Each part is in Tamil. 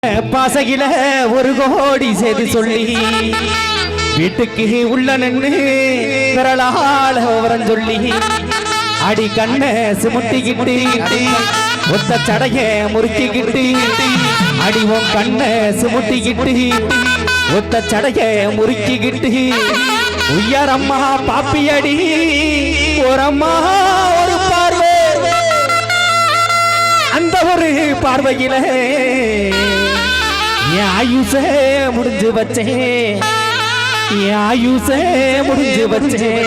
பாசகில ஒரு கோடி செய்தி சொல்லி வீட்டுக்கு உள்ள நின்று விரலால விவரம் சொல்லி அடி கண்ண சிமுட்டிக்கிட்டு ஒத்த சடைய முறுக்கிக்கிட்டு அடி உன் கண்ண சிமுட்டிக்கிட்டு ஒத்த சடைய முறுக்கிக்கிட்டு உயரம்மா பாப்பி அடி ஓரம்மா ஒரு பார்வை அந்த ஒரு பார்வையில என் ஆயுசே முடிஞ்சு வச்சேன் என் ஆயுசே முடிஞ்சு வச்சேன்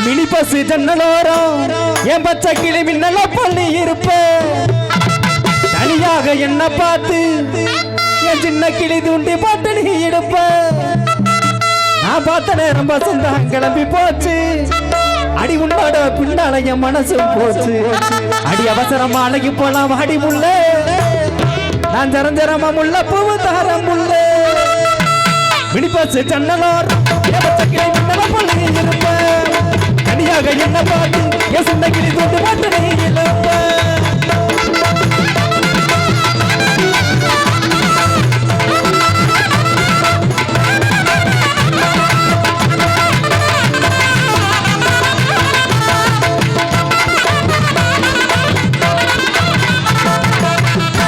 மினி பஸ் ஜன்னலோரம் என் பச்சை கிளி மின்னல பள்ளி இருப்ப தனியாக என்ன பார்த்து என் சின்ன கிளி தூண்டி பாட்டு நீ எடுப்ப நான் பார்த்த நேரம் பசந்தான் கிளம்பி போச்சு அடி உன்னோட பின்னால என் மனசு போச்சு அடி அவசரமா அழகி போலாம் அடி முள்ள நான் ஜரஞ்சரமா முள்ள பூவு தாரம் முள்ள மினிபஸ் ஜன்னலோர் இருப்ப தனியாக என்ன பாட்டு என் சின்ன கிளி தூண்டு பாட்டு நீ இழப்ப